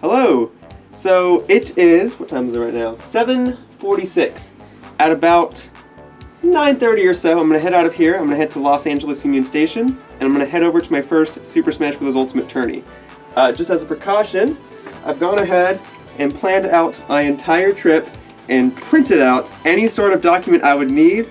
Hello! So it is, what time is it right now? 7:46. At about 9:30 or so, I'm going to head out of here. I'm going to head to Los Angeles Union Station, and I'm going to head over to my first Super Smash Bros. Ultimate tourney. Just as a precaution, I've gone ahead and planned out my entire trip and printed out any sort of document I would need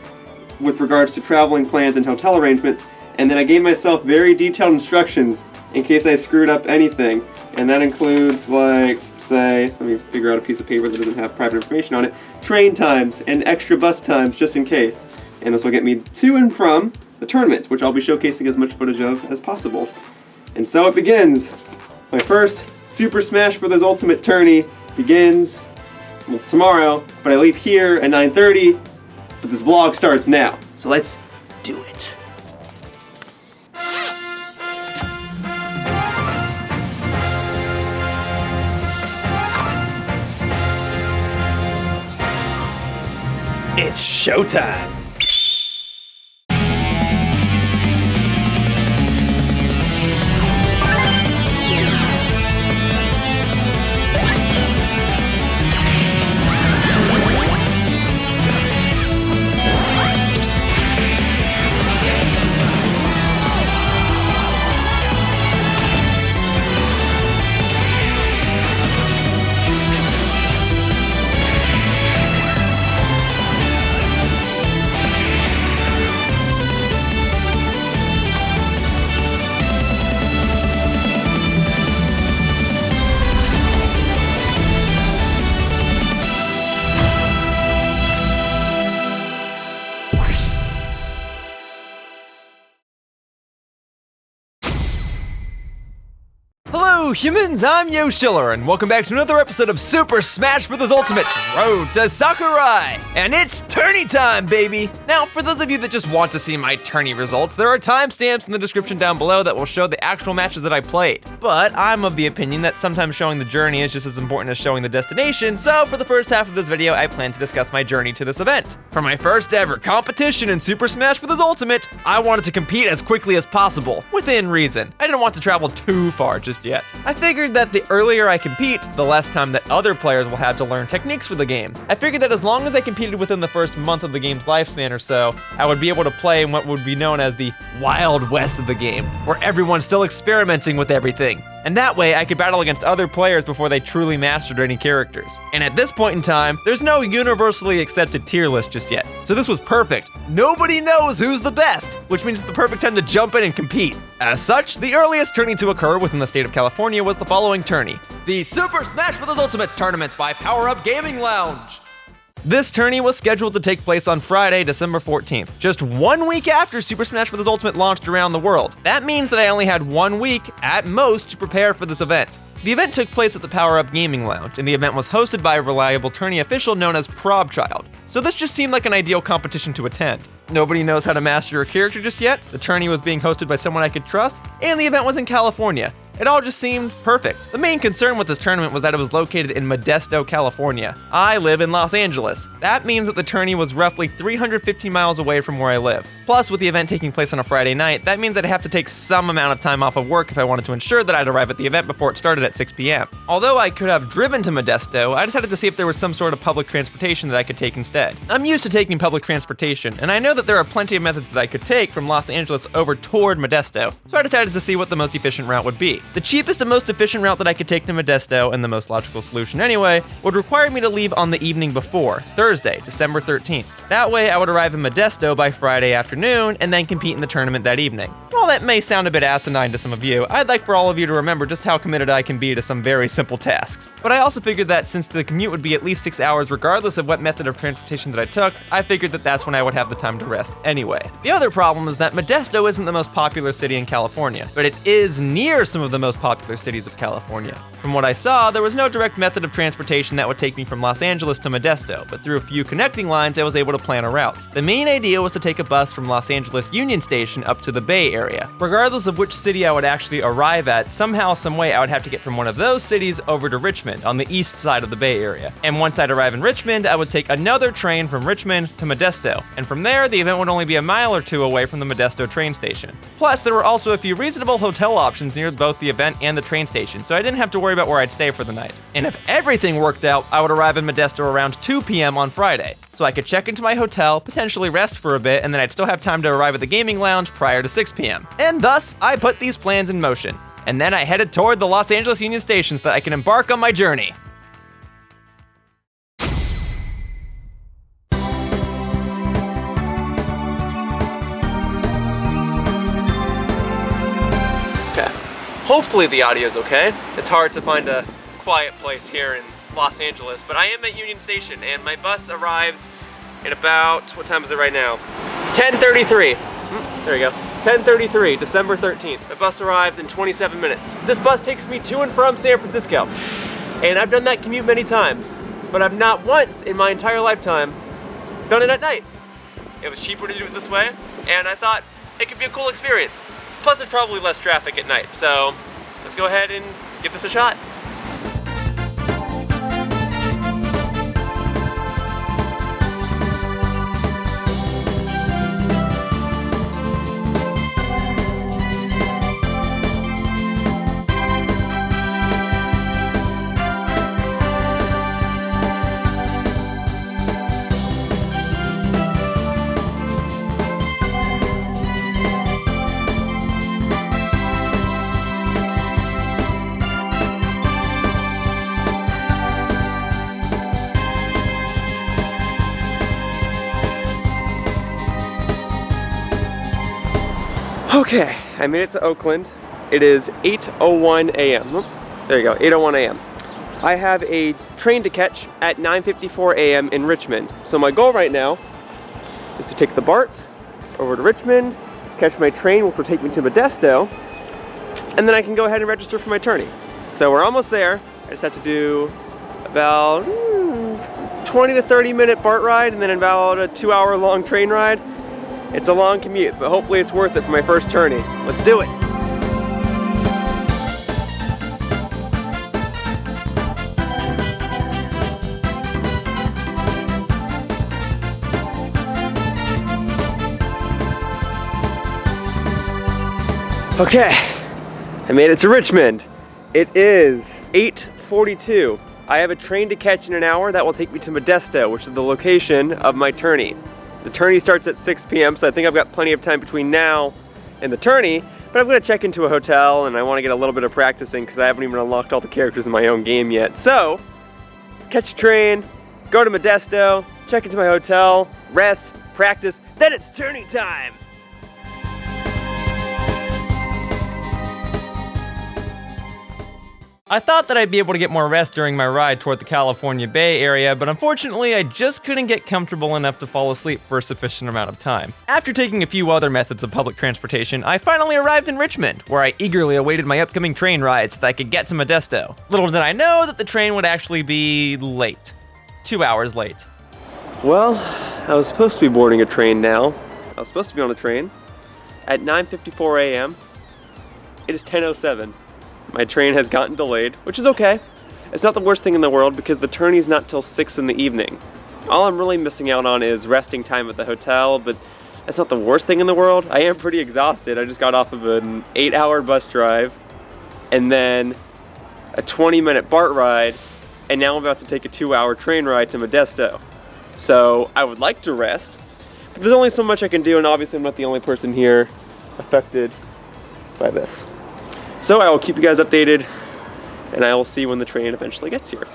with regards to traveling plans and hotel arrangements, and then I gave myself very detailed instructions in case I screwed up anything. And that includes, like, say, let me figure out a piece of paper that doesn't have private information on it, train times and extra bus times just in case. And this will get me to and from the tournament, which I'll be showcasing as much footage of as possible. And so it begins. My first Super Smash Bros. Ultimate tourney begins tomorrow, but I leave here at 9:30, but this vlog starts now. So let's do it. It's showtime! Hello humans, I'm Yoshiller, and welcome back to another episode of Super Smash Bros. Ultimate Road to Sakurai! And it's tourney time, baby! Now, for those of you that just want to see my tourney results, there are timestamps in the description down below that will show the actual matches that I played. But I'm of the opinion that sometimes showing the journey is just as important as showing the destination, so for the first half of this video, I plan to discuss my journey to this event. For my first ever competition in Super Smash Bros. Ultimate, I wanted to compete as quickly as possible, within reason. I didn't want to travel too far just yet. I figured that the earlier I compete, the less time that other players will have to learn techniques for the game. I figured that as long as I competed within the first month of the game's lifespan or so, I would be able to play in what would be known as the Wild West of the game, where everyone's still experimenting with everything. And that way, I could battle against other players before they truly mastered any characters. And at this point in time, there's no universally accepted tier list just yet. So this was perfect. Nobody knows who's the best, which means it's the perfect time to jump in and compete. As such, the earliest tourney to occur within the state of California was the following tourney: the Super Smash Bros. Ultimate Tournament by Power Up Gaming Lounge. This tourney was scheduled to take place on Friday, December 14th, just 1 week after Super Smash Bros. Ultimate launched around the world. That means that I only had 1 week, at most, to prepare for this event. The event took place at the Power Up Gaming Lounge, and the event was hosted by a reliable tourney official known as Probchild. So this just seemed like an ideal competition to attend. Nobody knows how to master your character just yet, the tourney was being hosted by someone I could trust, and the event was in California. It all just seemed perfect. The main concern with this tournament was that it was located in Modesto, California. I live in Los Angeles. That means that the tourney was roughly 350 miles away from where I live. Plus, with the event taking place on a Friday night, that means I'd have to take some amount of time off of work if I wanted to ensure that I'd arrive at the event before it started at 6 p.m. Although I could have driven to Modesto, I decided to see if there was some sort of public transportation that I could take instead. I'm used to taking public transportation, and I know that there are plenty of methods that I could take from Los Angeles over toward Modesto, so I decided to see what the most efficient route would be. The cheapest and most efficient route that I could take to Modesto, and the most logical solution anyway, would require me to leave on the evening before, Thursday, December 13th. That way I would arrive in Modesto by Friday afternoon, and then compete in the tournament that evening. While that may sound a bit asinine to some of you, I'd like for all of you to remember just how committed I can be to some very simple tasks. But I also figured that since the commute would be at least 6 hours regardless of what method of transportation that I took, I figured that that's when I would have the time to rest anyway. The other problem is that Modesto isn't the most popular city in California, but it is near some of the most popular cities of California. From what I saw, there was no direct method of transportation that would take me from Los Angeles to Modesto, but through a few connecting lines, I was able to plan a route. The main idea was to take a bus from Los Angeles Union Station up to the Bay Area. Regardless of which city I would actually arrive at, somehow, some way I would have to get from one of those cities over to Richmond, on the east side of the Bay Area. And once I'd arrive in Richmond, I would take another train from Richmond to Modesto, and from there, the event would only be a mile or two away from the Modesto train station. Plus, there were also a few reasonable hotel options near both the event and the train station, so I didn't have to worry worry about where I'd stay for the night. And if everything worked out, I would arrive in Modesto around 2 p.m. on Friday, so I could check into my hotel, potentially rest for a bit, and then I'd still have time to arrive at the gaming lounge prior to 6 p.m. And thus, I put these plans in motion. And then I headed toward the Los Angeles Union Station so that I can embark on my journey. Hopefully the audio's okay. It's hard to find a quiet place here in Los Angeles, but I am at Union Station and my bus arrives in about, what time is it right now? It's 10:33. There we go. 10:33, December 13th. My bus arrives in 27 minutes. This bus takes me to and from San Francisco. And I've done that commute many times, but I've not once in my entire lifetime done it at night. It was cheaper to do it this way, and I thought it could be a cool experience. Plus, there's probably less traffic at night, so let's go ahead and give this a shot. Okay, I made it to Oakland. It is 8:01 a.m. There you go, 8:01 a.m. I have a train to catch at 9:54 a.m. in Richmond. So my goal right now is to take the BART over to Richmond, catch my train, which will take me to Modesto, and then I can go ahead and register for my tourney. So we're almost there. I just have to do about 20 to 30 minute BART ride and then about a 2-hour long train ride. It's a long commute, but hopefully it's worth it for my first tourney. Let's do it. Okay, I made it to Richmond. It is 8:42. I have a train to catch in an hour that will take me to Modesto, which is the location of my tourney. The tourney starts at 6 p.m., so I think I've got plenty of time between now and the tourney, but I'm gonna check into a hotel and I wanna get a little bit of practicing because I haven't even unlocked all the characters in my own game yet. So, catch a train, go to Modesto, check into my hotel, rest, practice, then it's tourney time! I thought that I'd be able to get more rest during my ride toward the California Bay Area, but unfortunately I just couldn't get comfortable enough to fall asleep for a sufficient amount of time. After taking a few other methods of public transportation, I finally arrived in Richmond, where I eagerly awaited my upcoming train ride so that I could get to Modesto. Little did I know that the train would actually be late. 2 hours late. Well, I was supposed to be boarding a train now. I was supposed to be on a train at 9:54 a.m. It is 10:07. My train has gotten delayed, which is okay. It's not the worst thing in the world because the tourney's not till 6 in the evening. All I'm really missing out on is resting time at the hotel, but that's not the worst thing in the world. I am pretty exhausted. I just got off of an 8-hour bus drive and then a 20-minute BART ride, and now I'm about to take a 2-hour train ride to Modesto. So I would like to rest, but there's only so much I can do, and obviously I'm not the only person here affected by this. So I will keep you guys updated, and I will see when the train eventually gets here.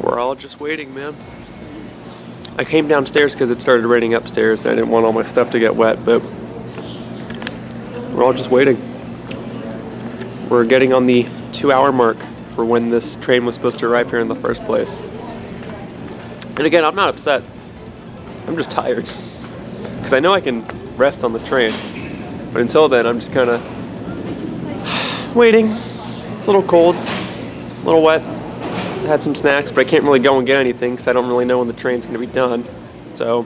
We're all just waiting, man. I came downstairs because it started raining upstairs, and I didn't want all my stuff to get wet, but we're all just waiting. We're getting on the 2-hour mark for when this train was supposed to arrive here in the first place. And again, I'm not upset. I'm just tired. Because I know I can rest on the train. But until then, I'm just kind of waiting. It's a little cold, a little wet. I had some snacks, but I can't really go and get anything because I don't really know when the train's going to be done. So,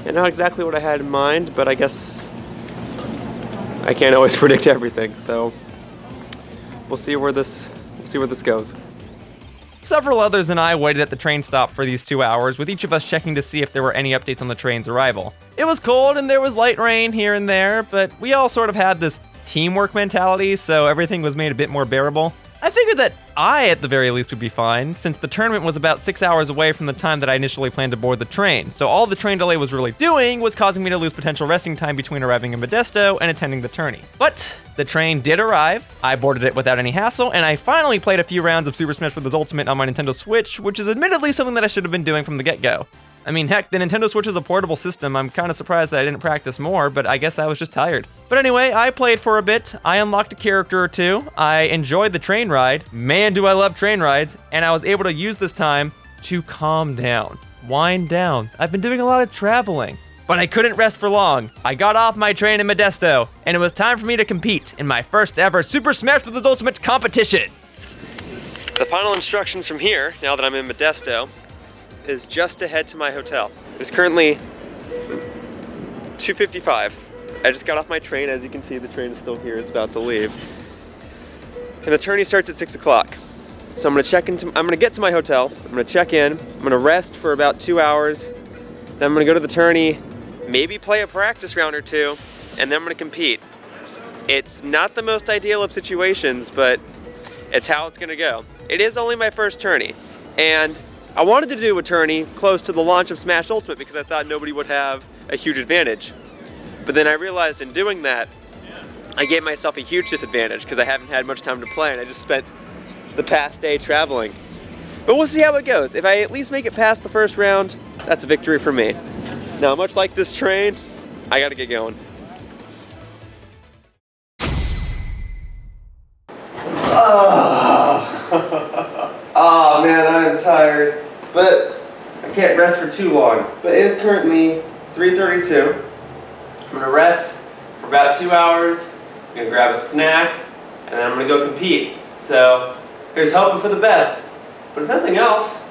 yeah, not exactly what I had in mind, but I guess I can't always predict everything. So, we'll see where this goes. Several others and I waited at the train stop for these 2 hours, with each of us checking to see if there were any updates on the train's arrival. It was cold and there was light rain here and there, but we all sort of had this teamwork mentality, so everything was made a bit more bearable. I figured that I, at the very least, would be fine, since the tournament was about 6 hours away from the time that I initially planned to board the train, so all the train delay was really doing was causing me to lose potential resting time between arriving in Modesto and attending the tourney. But the train did arrive, I boarded it without any hassle, and I finally played a few rounds of Super Smash Bros. Ultimate on my Nintendo Switch, which is admittedly something that I should have been doing from the get-go. I mean, heck, the Nintendo Switch is a portable system. I'm kind of surprised that I didn't practice more, but I guess I was just tired. But anyway, I played for a bit, I unlocked a character or two, I enjoyed the train ride, man do I love train rides, and I was able to use this time to calm down, wind down. I've been doing a lot of traveling, but I couldn't rest for long. I got off my train in Modesto, and it was time for me to compete in my first ever Super Smash Bros. Ultimate competition. The final instructions from here, now that I'm in Modesto, is just to head to my hotel. It's currently 2:55. I just got off my train. As you can see, the train is still here. It's about to leave. And the tourney starts at 6 o'clock. So I'm gonna get to my hotel. I'm gonna check in. I'm gonna rest for about 2 hours. Then I'm gonna go to the tourney, maybe play a practice round or two, and then I'm gonna compete. It's not the most ideal of situations, but it's how it's gonna go. It is only my first tourney, and I wanted to do a tourney close to the launch of Smash Ultimate because I thought nobody would have a huge advantage. But then I realized in doing that, I gave myself a huge disadvantage because I haven't had much time to play and I just spent the past day traveling. But we'll see how it goes. If I at least make it past the first round, that's a victory for me. Now, much like this train, I gotta get going. Oh man, I'm tired, but I can't rest for too long. But it is currently 3:32. I'm gonna rest for about 2 hours. I'm gonna grab a snack, and then I'm gonna go compete. So here's hoping for the best. But if nothing else,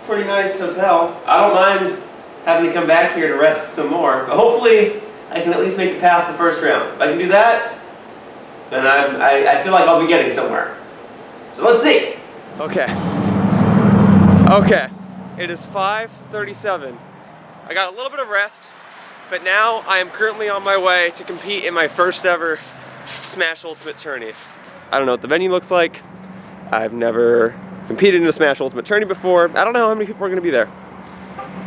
pretty nice hotel. I don't mind having to come back here to rest some more, but hopefully I can at least make it past the first round. If I can do that, then I feel like I'll be getting somewhere. So let's see. Okay, it is 5:37. I got a little bit of rest, but now I am currently on my way to compete in my first ever Smash Ultimate tourney. I don't know what the venue looks like. I've never competed in a Smash Ultimate tourney before. I don't know how many people are gonna be there.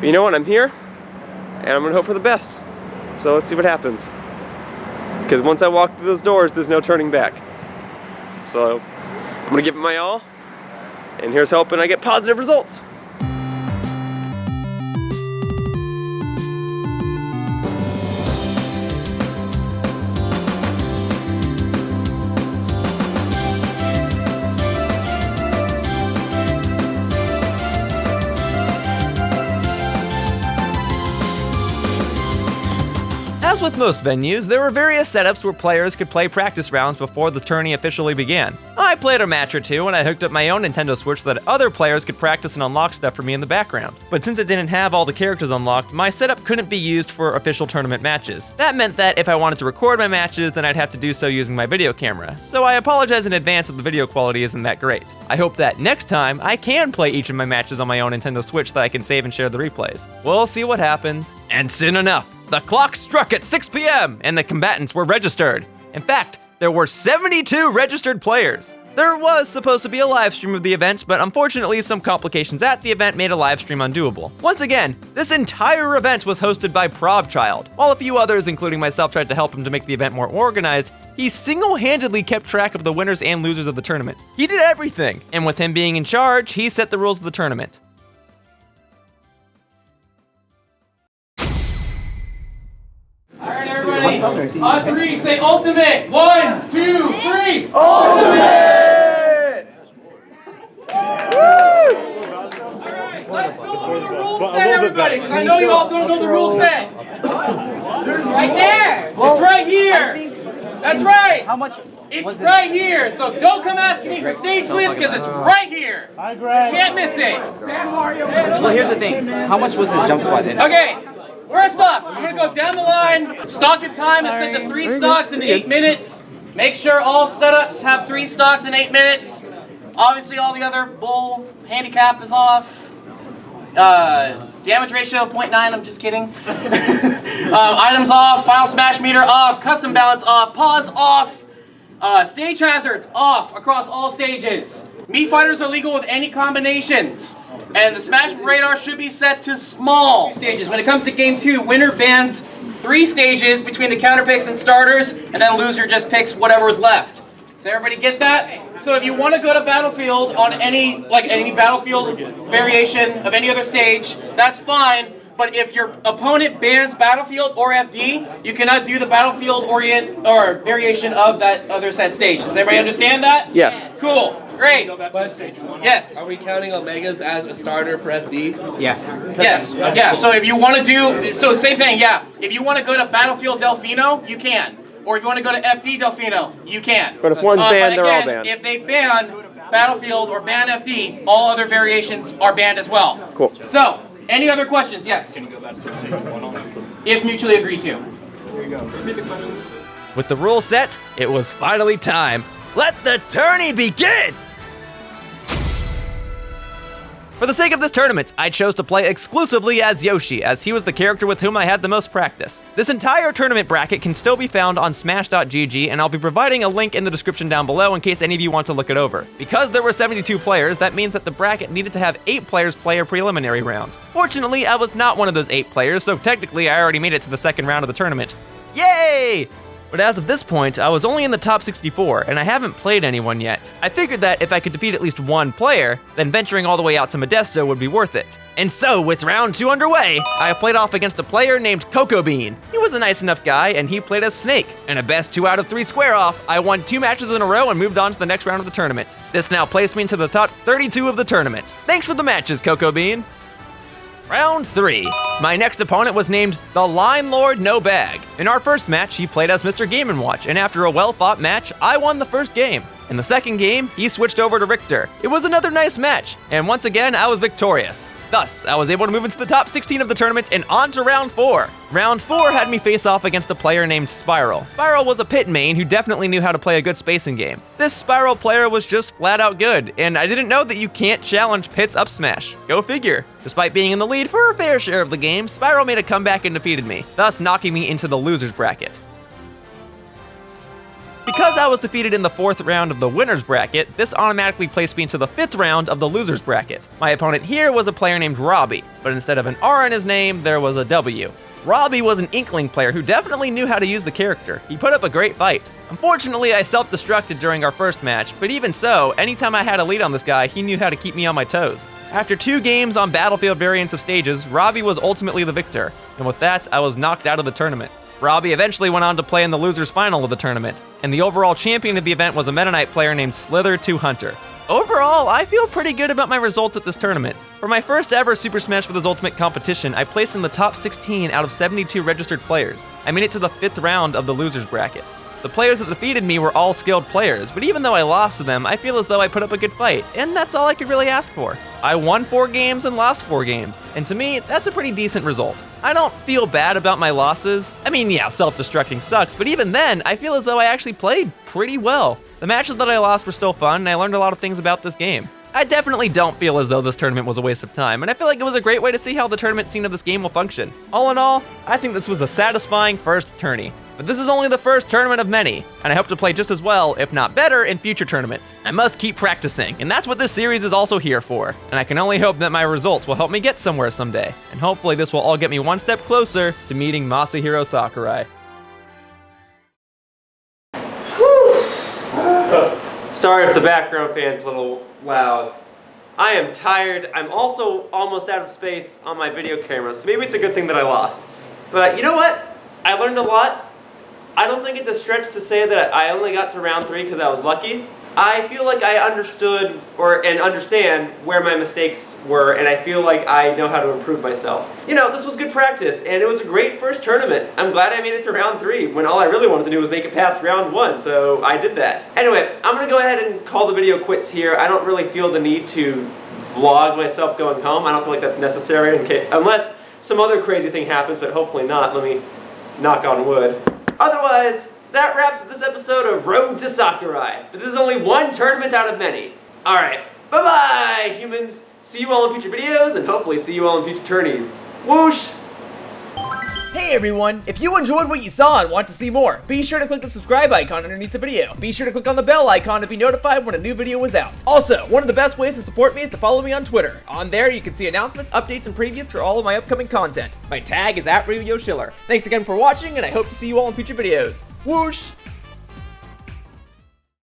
But you know what, I'm here, and I'm gonna hope for the best. So let's see what happens. Because once I walk through those doors, there's no turning back. So I'm gonna give it my all. And here's hoping I get positive results. As with most venues, there were various setups where players could play practice rounds before the tourney officially began. I played a match or two and I hooked up my own Nintendo Switch so that other players could practice and unlock stuff for me in the background. But since it didn't have all the characters unlocked, my setup couldn't be used for official tournament matches. That meant that if I wanted to record my matches, then I'd have to do so using my video camera. So I apologize in advance if the video quality isn't that great. I hope that next time I can play each of my matches on my own Nintendo Switch so that I can save and share the replays. We'll see what happens. And soon enough, the clock struck at 6 p.m. and the combatants were registered. In fact, there were 72 registered players. There was supposed to be a live stream of the event, but unfortunately some complications at the event made a live stream undoable. Once again, this entire event was hosted by Probchild. While a few others, including myself, tried to help him to make the event more organized, he single-handedly kept track of the winners and losers of the tournament. He did everything, and with him being in charge, he set the rules of the tournament. Alright, everybody, on three, say ultimate! 1, 2, 3, ultimate! Alright, let's go over the rule set, everybody, because I know you all don't know the rule set. It's right there! It's right here! That's right! How much? It's right here, so don't come asking me for stage list, because it's right here! Hi, Greg. Can't miss it! Well, here's the thing. How much was his jump squat then? Okay, first off, I'm going to go down the line. Stock and time is set to 3 stocks in 8 minutes. Make sure all setups have 3 stocks in 8 minutes. Obviously, all the other bull handicap is off. Damage ratio 0.9, I'm just kidding. Items off, final smash meter off, custom balance off, pause off, Stage hazards off across all stages. Meat fighters are legal with any combinations. And the Smash radar should be set to small stages. When it comes to game 2, winner bans 3 stages between the counter picks and starters, and then loser just picks whatever is left. Does everybody get that? So if you want to go to Battlefield on any Battlefield variation of any other stage, that's fine. But if your opponent bans Battlefield or FD, you cannot do the Battlefield variation of that other set stage. Does everybody understand that? Yes. Cool. Great. Yes. Are we counting Omegas as a starter for FD? Yeah. Yes. Yeah. So if you want to do, same thing. Yeah. If you want to go to Battlefield Delfino, you can. Or if you want to go to FD Delfino, you can. But if one's banned, but they're all again, banned. if they ban Battlefield or ban FD, all other variations are banned as well. Cool. So, any other questions? Yes. Can you go back to stage 1 if mutually agreed to. With the rule set, it was finally time. Let the tourney begin! For the sake of this tournament, I chose to play exclusively as Yoshi, as he was the character with whom I had the most practice. This entire tournament bracket can still be found on smash.gg, and I'll be providing a link in the description down below in case any of you want to look it over. Because there were 72 players, that means that the bracket needed to have 8 players play a preliminary round. Fortunately, I was not one of those 8 players, so technically I already made it to the second round of the tournament. Yay! But as of this point, I was only in the top 64, and I haven't played anyone yet. I figured that if I could defeat at least one player, then venturing all the way out to Modesto would be worth it. And so, with round 2 underway, I played off against a player named Coco Bean. He was a nice enough guy, and he played as Snake. In a best 2 out of 3 square off, I won 2 matches in a row and moved on to the next round of the tournament. This now placed me into the top 32 of the tournament. Thanks for the matches, Coco Bean. Round 3. My next opponent was named the Line Lord No Bag. In our first match, he played as Mr. Game & Watch, and after a well-fought match, I won the first game. In the second game, he switched over to Richter. It was another nice match, and once again, I was victorious. Thus, I was able to move into the top 16 of the tournament and on to round 4. Round 4 had me face off against a player named Spiral. Spiral was a pit main who definitely knew how to play a good spacing game. This Spiral player was just flat out good, and I didn't know that you can't challenge Pit's up smash. Go figure. Despite being in the lead for a fair share of the game, Spiral made a comeback and defeated me, thus knocking me into the loser's bracket. Because I was defeated in the 4th round of the winner's bracket, this automatically placed me into the 5th round of the loser's bracket. My opponent here was a player named Robbie, but instead of an R in his name, there was a W. Robbie was an Inkling player who definitely knew how to use the character. He put up a great fight. Unfortunately, I self-destructed during our first match, but even so, anytime I had a lead on this guy, he knew how to keep me on my toes. After 2 games on Battlefield variants of stages, Robbie was ultimately the victor, and with that, I was knocked out of the tournament. Robbie eventually went on to play in the loser's final of the tournament, and the overall champion of the event was a Meta Knight player named Slither2Hunter. Overall, I feel pretty good about my results at this tournament. For my first ever Super Smash Bros. Ultimate competition, I placed in the top 16 out of 72 registered players. I made it to the 5th round of the loser's bracket. The players that defeated me were all skilled players, but even though I lost to them, I feel as though I put up a good fight, and that's all I could really ask for. I won 4 games and lost 4 games, and to me, that's a pretty decent result. I don't feel bad about my losses. I mean, yeah, self-destructing sucks, but even then, I feel as though I actually played pretty well. The matches that I lost were still fun, and I learned a lot of things about this game. I definitely don't feel as though this tournament was a waste of time, and I feel like it was a great way to see how the tournament scene of this game will function. All in all, I think this was a satisfying first tourney. But this is only the first tournament of many, and I hope to play just as well, if not better, in future tournaments. I must keep practicing, and that's what this series is also here for. And I can only hope that my results will help me get somewhere someday. And hopefully this will all get me one step closer to meeting Masahiro Sakurai. Sorry if the background fan's a little loud. I am tired. I'm also almost out of space on my video camera, so maybe it's a good thing that I lost. But you know what? I learned a lot. I don't think it's a stretch to say that I only got to round 3 because I was lucky. I feel like I understood and understand where my mistakes were, and I feel like I know how to improve myself. You know, this was good practice, and it was a great first tournament. I'm glad I made it to round 3, when all I really wanted to do was make it past round 1, so I did that. Anyway, I'm gonna go ahead and call the video quits here. I don't really feel the need to vlog myself going home. I don't feel like that's necessary unless some other crazy thing happens, but hopefully not. Let me knock on wood. Otherwise, that wraps up this episode of Road to Sakurai. But this is only one tournament out of many. Alright, bye-bye, humans. See you all in future videos, and hopefully see you all in future tourneys. Whoosh! Hey everyone! If you enjoyed what you saw and want to see more, be sure to click the subscribe icon underneath the video. Be sure to click on the bell icon to be notified when a new video is out. Also, one of the best ways to support me is to follow me on Twitter. On there, you can see announcements, updates, and previews for all of my upcoming content. My tag is @Yoshiller. Thanks again for watching, and I hope to see you all in future videos. Whoosh!